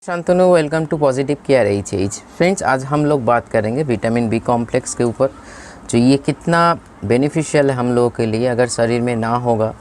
Shantanu, welcome to Positive Care H. Friends, आज हम लोग बात करेंगे विटामिन बी कॉम्प्लेक्स के ऊपर। जो ये कितना बेनिफिशियल है हम लोगों के लिए। अगर शरीर में ना होगा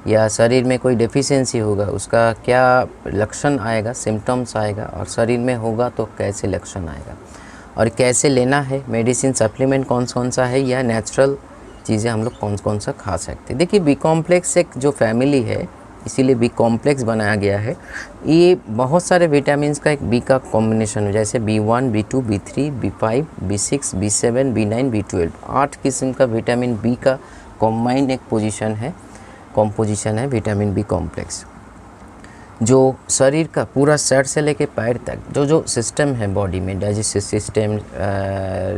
या शरीर में कोई डेफिशिएंसी होगा, उसका क्या लक्षण आएगा, सिम्टम्स आएगा, और शरीर में होगा तो कैसे लक्षण आएगा, और कैसे लेना है, मेडिसिन सप्लीमेंट कौन कौन सा है, या नेचुरल चीज़ें हम लोग कौन कौन सा खा सकते हैं। देखिए, बी कॉम्प्लेक्स एक जो फैमिली है, इसीलिए बी कॉम्प्लेक्स बनाया गया है। ये बहुत सारे विटामिन्स का एक बी का कॉम्बिनेशन है, जैसे B1, B2, B3, B5, B6, B7, B9, B12। 8 किस्म का विटामिन बी का कॉम्बाइंड एक कॉम्पोजिशन है विटामिन बी कॉम्प्लेक्स। जो शरीर का पूरा सर से लेके पैर तक जो सिस्टम है बॉडी में, डाइजेस्टिव सिस्टम,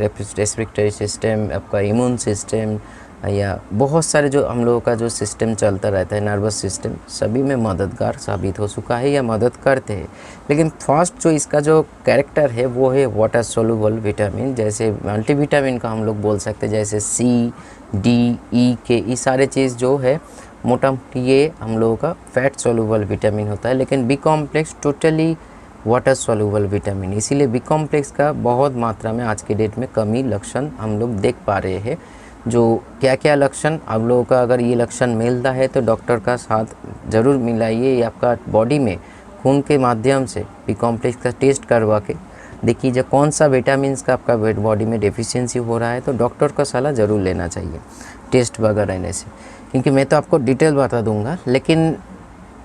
रेस्पिरेटरी सिस्टम, आपका इम्यून सिस्टम, या बहुत सारे जो हम लोगों का जो सिस्टम चलता रहता है, नर्वस सिस्टम, सभी में मददगार साबित हो चुका है या मदद करते हैं। लेकिन फर्स्ट जो इसका जो कैरेक्टर है वो है वाटर सोल्यूबल विटामिन। जैसे मल्टीविटामिन का हम लोग बोल सकते हैं, जैसे C, D, E, K, ये सारे चीज़ जो है मोटा मोटी ये हम लोगों का फैट सोल्यूबल विटामिन होता है। लेकिन B complex totally water soluble vitamin, इसीलिए बी कॉम्प्लेक्स का बहुत मात्रा में आज के डेट में कमी लक्षण हम लोग देख पा रहे हैं। जो क्या क्या लक्षण आप लोगों का, अगर ये लक्षण मिलता है तो डॉक्टर का साथ ज़रूर मिलाइए। ये आपका बॉडी में खून के माध्यम से बी कॉम्प्लेक्स का टेस्ट करवा के देखिए, जो कौन सा विटामिन का आपका बॉडी में डेफिशिएंसी हो रहा है, तो डॉक्टर का सलाह ज़रूर लेना चाहिए टेस्ट वगैरह रहने से। क्योंकि मैं तो आपको डिटेल बता दूंगा, लेकिन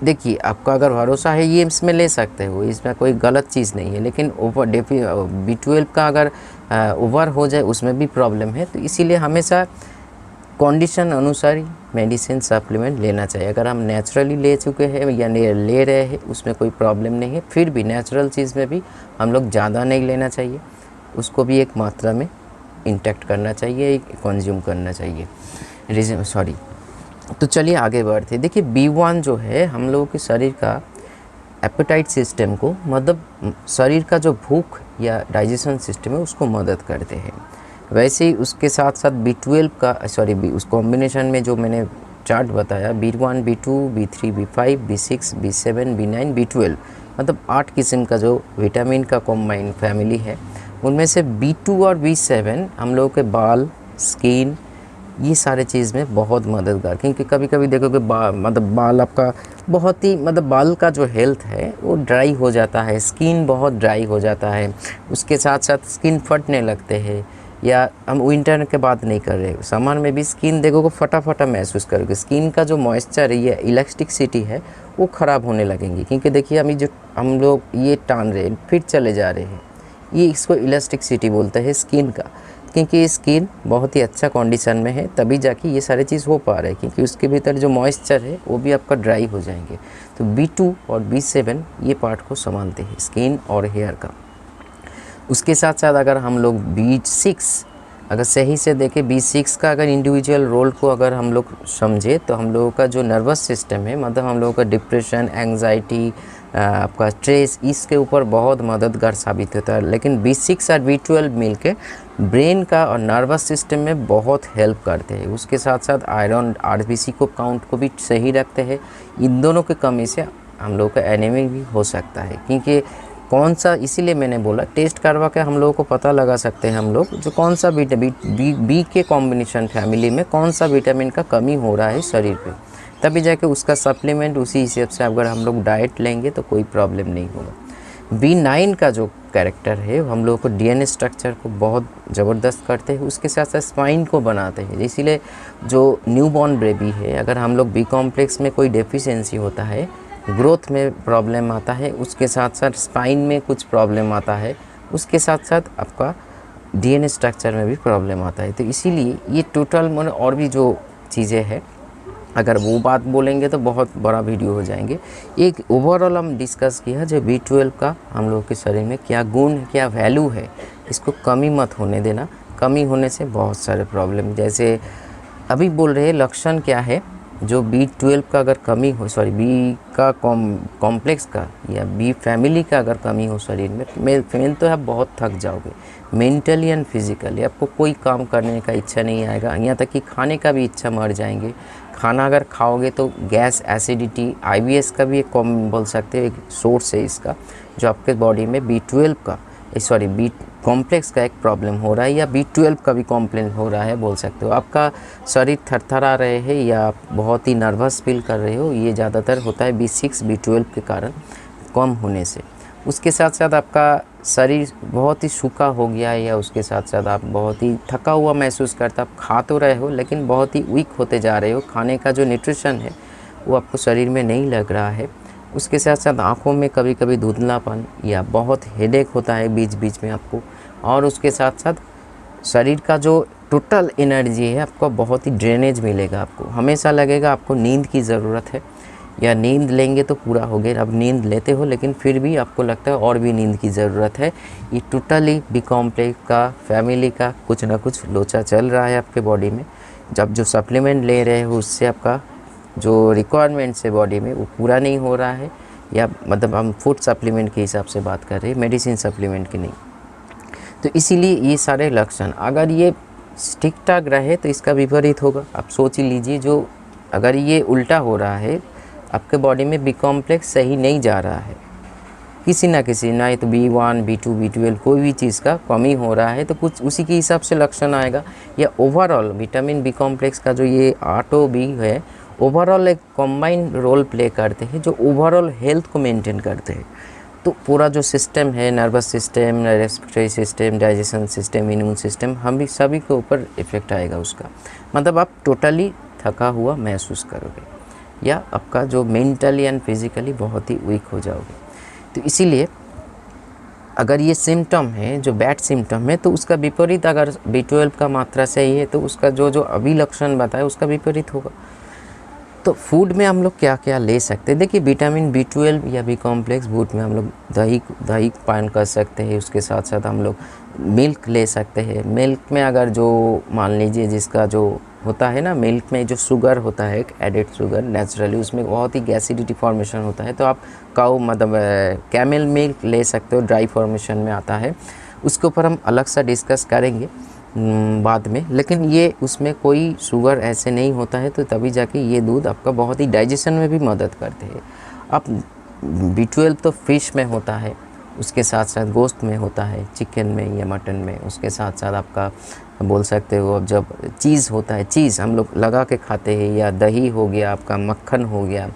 देखिए, आपका अगर भरोसा है ये इसमें ले सकते हो, इसमें कोई गलत चीज़ नहीं है। लेकिन ओवर B12 का अगर ओवर हो जाए उसमें भी प्रॉब्लम है। तो इसीलिए हमेशा कंडीशन अनुसार ही मेडिसिन सप्लीमेंट लेना चाहिए। अगर हम नेचुरली ले चुके हैं या ले रहे हैं, उसमें कोई प्रॉब्लम नहीं है। फिर भी नेचुरल चीज़ में भी हम लोग ज़्यादा नहीं लेना चाहिए, उसको भी एक मात्रा में इंटेक्ट करना चाहिए, कंज्यूम करना चाहिए। तो चलिए आगे बढ़ते। देखिए, B1 जो है हम लोगों के शरीर का एपेटाइट सिस्टम को, मतलब शरीर का जो भूख या डाइजेशन सिस्टम है उसको मदद करते हैं। वैसे ही उसके साथ साथ B12 का उस कॉम्बिनेशन में जो मैंने चार्ट बताया, B1, B2, B3, B5, B6, B7, B9, B12, मतलब 8 किस्म का जो विटामिन का कॉम्बाइंड फैमिली है। उनमें से B2 और B7 हम लोगों के बाल, स्किन, ये सारे चीज़ में बहुत मददगार। क्योंकि कभी कभी देखोगे बाल आपका बहुत ही, बाल का जो हेल्थ है वो ड्राई हो जाता है, स्किन बहुत ड्राई हो जाता है। उसके साथ साथ स्किन फटने लगते हैं, या हम विंटर के बात नहीं कर रहे, समर में भी स्किन देखोगे फटा महसूस करोगे। स्किन का जो मॉइस्चर है, ये इलास्टिसिटी है, वो ख़राब होने लगेंगी। क्योंकि देखिए, हम लोग ये टान रहे हैं, फिर चले जा रहे हैं, ये इसको इलास्टिसिटी बोलते हैं स्किन का। क्योंकि स्किन बहुत ही अच्छा कंडीशन में है, तभी जाके ये सारे चीज़ हो पा रहे हैं। क्योंकि उसके भीतर जो मॉइस्चर है वो भी आपका ड्राई हो जाएंगे। तो B2 और B7 ये पार्ट को संभालते हैं, स्किन और हेयर का। उसके साथ साथ अगर हम लोग B6 अगर सही से देखें, B6 का अगर इंडिविजुअल रोल को अगर हम लोग समझे, तो हम लोगों का जो नर्वस सिस्टम है, मतलब हम लोगों का डिप्रेशन, एंग्जाइटी, आपका स्ट्रेस, इसके ऊपर बहुत मददगार साबित होता है। लेकिन B6 और B12 मिलके ब्रेन का और नर्वस सिस्टम में बहुत हेल्प करते हैं। उसके साथ साथ आयरन, RBC को काउंट को भी सही रखते हैं। इन दोनों की कमी से हम लोग का एनीमिया भी हो सकता है। क्योंकि कौन सा, इसीलिए मैंने बोला टेस्ट करवा के हम लोगों को पता लगा सकते हैं हम लोग, जो कौन सा बी के कॉम्बिनेशन फैमिली में कौन सा विटामिन का कमी हो रहा है शरीर पे, तभी जाके उसका सप्लीमेंट उसी हिसाब से अगर हम लोग डाइट लेंगे तो कोई प्रॉब्लम नहीं होगा। B9 का जो कैरेक्टर है, हम लोगों को DNA स्ट्रक्चर को बहुत ज़बरदस्त करते हैं, उसके साथ साथ स्पाइन को बनाते हैं। इसीलिए जो न्यूबॉर्न बेबी है, अगर हम लोग बी कॉम्प्लेक्स में कोई डेफिशिएंसी होता है, ग्रोथ में प्रॉब्लम आता है, उसके साथ साथ स्पाइन में कुछ प्रॉब्लम आता है, उसके साथ साथ आपका DNA स्ट्रक्चर में भी प्रॉब्लम आता है। तो इसीलिए ये टोटल और भी जो चीज़ें हैं, अगर वो बात बोलेंगे तो बहुत बड़ा वीडियो हो जाएंगे। एक ओवरऑल हम डिस्कस किया जो B12 का हम लोग के शरीर में क्या गुण है, क्या वैल्यू है, इसको कमी मत होने देना। कमी होने से बहुत सारे प्रॉब्लम, जैसे अभी बोल रहे हैं लक्षण क्या है, जो B12 का अगर कमी हो, बी का कॉम्प्लेक्स का या बी फैमिली का अगर कमी हो शरीर में तो आप बहुत थक जाओगे, मेंटली एंड फिजिकली। आपको कोई काम करने का इच्छा नहीं आएगा, यहाँ तक कि खाने का भी इच्छा मर जाएंगे। खाना अगर खाओगे तो गैस, एसिडिटी, IBS का भी एक बोल सकते हैं एक सोर्स है इसका, जो आपके बॉडी में B12 का बी कॉम्प्लेक्स का एक प्रॉब्लम हो रहा है, या B12 का भी कॉम्प्लेन हो रहा है बोल सकते हो। आपका शरीर थरथरा रहे हैं या आप बहुत ही नर्वस फील कर रहे हो, ये ज़्यादातर होता है B6 B12 के कारण कम होने से। उसके साथ साथ आपका शरीर बहुत ही सूखा हो गया है, या उसके साथ साथ आप बहुत ही थका हुआ महसूस करते, आप खा तो रहे हो लेकिन बहुत ही वीक होते जा रहे हो, खाने का जो न्यूट्रिशन है वो आपको शरीर में नहीं लग रहा है। उसके साथ साथ आँखों में कभी कभी धुंधलापन या बहुत हेडेक होता है बीच बीच में आपको, और उसके साथ साथ शरीर का जो टोटल एनर्जी है आपको बहुत ही ड्रेनेज मिलेगा। आपको हमेशा लगेगा आपको नींद की ज़रूरत है, या नींद लेंगे तो पूरा हो गया। अब नींद लेते हो लेकिन फिर भी आपको लगता है और भी नींद की ज़रूरत है। ये टोटली बी कॉम्प्लेक्स का फैमिली का कुछ ना कुछ लोचा चल रहा है आपके बॉडी में। जब जो सप्लीमेंट ले रहे हो उससे आपका जो रिक्वायरमेंट्स है बॉडी में वो पूरा नहीं हो रहा है, या मतलब हम फूड सप्लीमेंट के हिसाब से बात कर रहे हैं, मेडिसिन सप्लीमेंट की नहीं। तो इसीलिए ये सारे लक्षण अगर ये ठीक ठाक रहे तो इसका विपरीत होगा। आप सोच ही लीजिए, जो अगर ये उल्टा हो रहा है, आपके बॉडी में बी कॉम्प्लेक्स सही नहीं जा रहा है किसी ना किसी, ना तो B1 B2 B12 कोई भी चीज़ का कमी हो रहा है, तो कुछ उसी के हिसाब से लक्षण आएगा। या ओवरऑल विटामिन बी कॉम्प्लेक्स का जो ये आटो बी है, ओवरऑल एक कॉम्बाइंड रोल प्ले करते हैं जो ओवरऑल हेल्थ को मेंटेन करते हैं। तो पूरा जो सिस्टम है, nervous system, respiratory system, digestion system, immune system, हम भी सभी के ऊपर इफ़ेक्ट आएगा उसका। मतलब आप टोटली थका हुआ महसूस करोगे, या आपका जो मेंटली एंड फिज़िकली बहुत ही वीक हो जाओगे। तो इसीलिए अगर ये सिम्टम है जो बैड सिम्टम है, तो उसका विपरीत अगर B12 का मात्रा सही है तो उसका जो जो अभी लक्षण बताए उसका विपरीत होगा। तो फूड में हम लोग क्या क्या ले सकते हैं? देखिए, विटामिन B12 या बी कॉम्प्लेक्स फूड में हम लोग दही पान कर सकते हैं। उसके साथ साथ हम लोग मिल्क ले सकते हैं। मिल्क में अगर जो मान लीजिए जिसका जो होता है ना, मिल्क में जो शुगर होता है, एक एडेड शुगर नेचुरली, उसमें बहुत ही गैसिडिटी फॉर्मेशन होता है, तो आप काऊ मतलब कैमल मिल्क ले सकते हो, ड्राई फॉर्मेशन में आता है। उसके ऊपर हम अलग सा डिस्कस करेंगे बाद में। लेकिन ये उसमें कोई शुगर ऐसे नहीं होता है, तो तभी जाके ये दूध आपका बहुत ही डाइजेशन में भी मदद करते हैं। अब B12 तो फिश में होता है, उसके साथ साथ गोश्त में होता है, चिकन में या मटन में। उसके साथ साथ आपका बोल सकते हो, अब जब चीज़ होता है, चीज़ हम लोग लगा के खाते हैं, या दही हो गया, आपका मक्खन हो गया,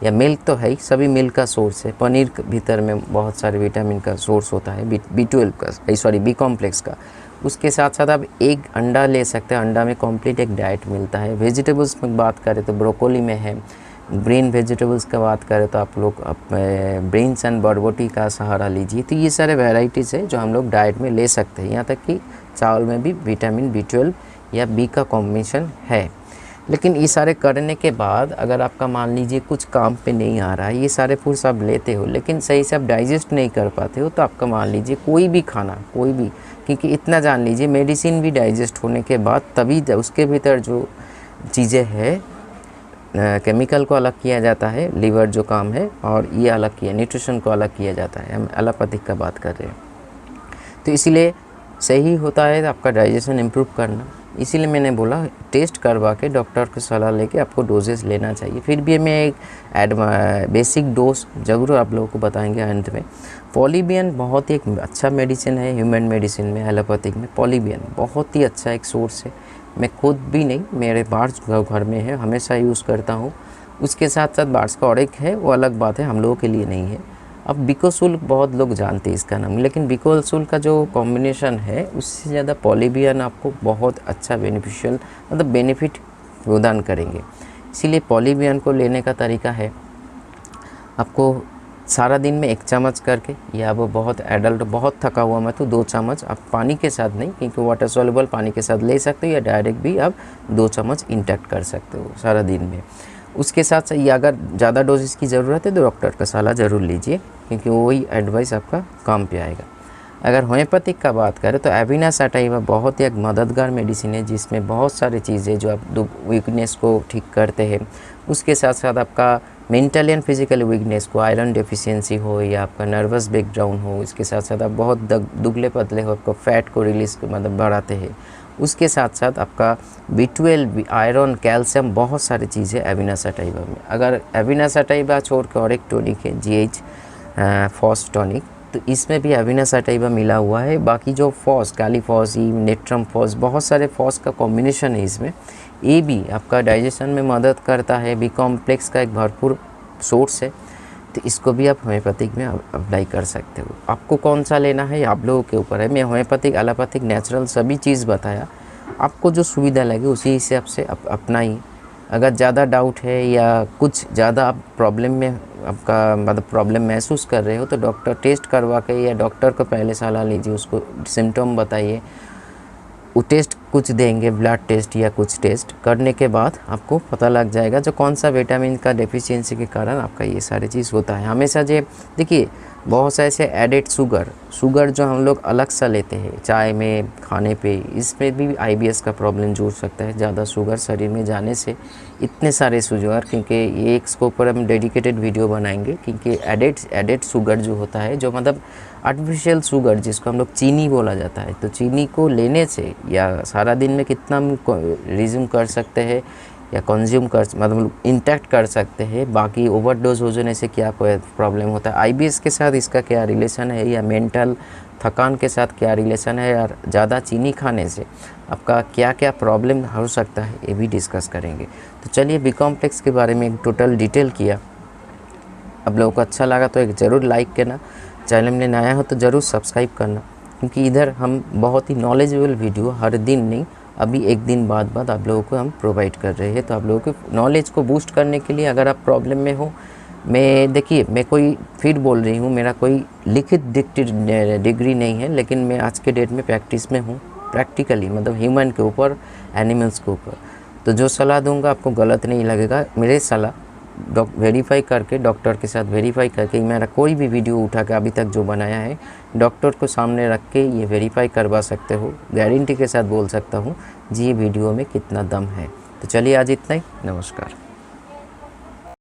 या मिल्क तो है ही, सभी मिल्क का सोर्स है। पनीर के भीतर में बहुत सारे विटामिन का सोर्स होता है B12 का, बी कॉम्प्लेक्स का। उसके साथ साथ आप एक अंडा ले सकते हैं, अंडा में कंप्लीट एक डाइट मिलता है। वेजिटेबल्स में बात करें तो ब्रोकोली में है। ग्रीन वेजिटेबल्स का बात करें तो आप लोग बीन्स एंड बरबोटी का सहारा लीजिए। तो ये सारे वेराइटीज़ है जो हम लोग डाइट में ले सकते हैं। यहाँ तक कि चावल में भी विटामिन B12 या बी का कॉम्बिनेशन है। लेकिन ये सारे करने के बाद अगर आपका मान लीजिए कुछ काम पे नहीं आ रहा है, ये सारे फूड्स आप लेते हो लेकिन सही से आप डाइजेस्ट नहीं कर पाते हो, तो आपका मान लीजिए कोई भी खाना, कोई भी, क्योंकि इतना जान लीजिए मेडिसिन भी डाइजेस्ट होने के बाद तभी उसके भीतर जो चीज़ें हैं, केमिकल को अलग किया जाता है, लीवर जो काम है, और ये अलग किया, न्यूट्रिशन को अलग किया जाता है। हम एलोपैथिक का बात कर रहे हैं। तो इसीलिए सही होता है आपका डाइजेशन इम्प्रूव करना। इसीलिए मैंने बोला टेस्ट करवा के डॉक्टर की सलाह लेके आपको डोजेस लेना चाहिए। फिर भी मैं एक बेसिक डोज ज़रूर आप लोगों को बताएंगे अंत में। पॉलीबियन बहुत ही एक अच्छा मेडिसिन है ह्यूमन मेडिसिन में, एलोपैथिक में। पॉलीबियन बहुत ही अच्छा एक सोर्स है। मैं खुद भी नहीं, मेरे बार्स घर में है, हमेशा यूज़ करता हूँ। उसके साथ साथ बार्स का और एक है, वो अलग बात है, हम लोगों के लिए नहीं है। अब बिकोसुल बहुत लोग जानते हैं इसका नाम, लेकिन बिकोसुल का जो कॉम्बिनेशन है उससे ज़्यादा पॉलीबियन आपको बहुत अच्छा बेनिफिशियल मतलब बेनिफिट प्रदान करेंगे। इसीलिए पॉलीबियन को लेने का तरीका है, आपको सारा दिन में 1 चम्मच करके, या वो बहुत एडल्ट बहुत थका हुआ मैं तो 2 चम्मच आप पानी के साथ नहीं, क्योंकि वाटर सॉल्युबल पानी के साथ ले सकते हो, या डायरेक्ट भी आप 2 चम्मच इंटेक्ट कर सकते हो सारा दिन में। उसके साथ साथ ये अगर ज़्यादा डोजेस की ज़रूरत है तो डॉक्टर का सलाह ज़रूर लीजिए, क्योंकि वही एडवाइस आपका काम पे आएगा। अगर होम्योपैथिक का बात करें तो एविना सटाइवा बहुत ही एक मददगार मेडिसिन है, जिसमें बहुत सारी चीज़ें जो आप वीकनेस को ठीक करते हैं। उसके साथ साथ आपका मेंटल एंड फिजिकल वीकनेस को, आयरन डेफिशिएंसी हो या आपका नर्वस ब्रेकडाउन हो, इसके साथ साथ आप बहुत दुबले पतले हो, आपको फैट को रिलीज मतलब बढ़ाते हैं। उसके साथ साथ आपका B12, आयरन, कैल्शियम, बहुत सारी चीज़ें एविना सटाइवा में। अगर एविना सटाइवा छोड़ के और एक टॉनिक है GH फॉस टॉनिक, तो इसमें भी अविना सटाइवा मिला हुआ है। बाकी जो फॉस, कैलीफॉस, नेट्रम फॉस, बहुत सारे फॉस का कॉम्बिनेशन है इसमें। ये भी आपका डाइजेशन में मदद करता है, बी कॉम्प्लेक्स का एक भरपूर सोर्स है। तो इसको भी आप होम्योपैथिक में अप्लाई कर सकते हो। आपको कौन सा लेना है आप लोगों के ऊपर है। मैं होम्योपैथिक, एलोपैथिक, नेचुरल सभी चीज़ बताया, आपको जो सुविधा लगे उसी हिसाब से अपना ही। अगर ज़्यादा डाउट है या कुछ ज़्यादा आप प्रॉब्लम में आपका मतलब प्रॉब्लम महसूस कर रहे हो तो डॉक्टर टेस्ट करवा के या डॉक्टर को पहले सलाह लीजिए, उसको सिम्टम बताइए, वो टेस्ट कुछ देंगे, ब्लड टेस्ट या कुछ टेस्ट करने के बाद आपको पता लग जाएगा जो कौन सा विटामिन का डेफिशिएंसी के कारण आपका ये सारी चीज़ होता है। हमेशा जो देखिए बहुत से ऐसे एडेड शुगर जो हम लोग अलग सा लेते हैं चाय में, खाने पे, इसमें भी आईबीएस का प्रॉब्लम जुड़ सकता है। ज़्यादा शुगर शरीर में जाने से इतने सारे शुगर, क्योंकि ये इसके ऊपर हम डेडिकेटेड वीडियो बनाएंगे, क्योंकि एडेड शुगर जो होता है, जो मतलब आर्टिफिशियल शुगर जिसको हम लोग चीनी बोला जाता है, तो चीनी को लेने से या सारा दिन में कितना हम रिज्यूम कर सकते हैं या कंज्यूम कर मतलब इंटैक्ट कर सकते हैं, बाकी ओवरडोज हो जाने से क्या कोई प्रॉब्लम होता है, आईबीएस के साथ इसका क्या रिलेशन है, या मेंटल थकान के साथ क्या रिलेशन है, और ज़्यादा चीनी खाने से आपका क्या क्या प्रॉब्लम हो सकता है, ये भी डिस्कस करेंगे। तो चलिए बी कॉम्प्लेक्स के बारे में एक टोटल डिटेल किया। आप लोगों को अच्छा लगा तो एक ज़रूर लाइक करना, चैनल में नया हो तो ज़रूर सब्सक्राइब करना, क्योंकि इधर हम बहुत ही नॉलेजेबल वीडियो हर दिन नहीं, अभी एक दिन बाद आप लोगों को हम प्रोवाइड कर रहे हैं। तो आप लोगों के नॉलेज को बूस्ट करने के लिए, अगर आप प्रॉब्लम में हो, मैं देखिए मैं कोई फिर बोल रही हूँ, मेरा कोई लिखित डिग्री नहीं है, लेकिन मैं आज के डेट में प्रैक्टिस में हूँ, प्रैक्टिकली मतलब ह्यूमन के ऊपर, एनिमल्स के ऊपर। तो जो सलाह दूंगा आपको गलत नहीं लगेगा। मेरे सलाह वेरीफाई करके, डॉक्टर के साथ वेरीफाई करके, मेरा कोई भी वीडियो उठा के अभी तक जो बनाया है डॉक्टर को सामने रख के ये वेरीफाई करवा सकते हो, गारंटी के साथ बोल सकता हूँ जी ये वीडियो में कितना दम है। तो चलिए आज इतना ही, नमस्कार।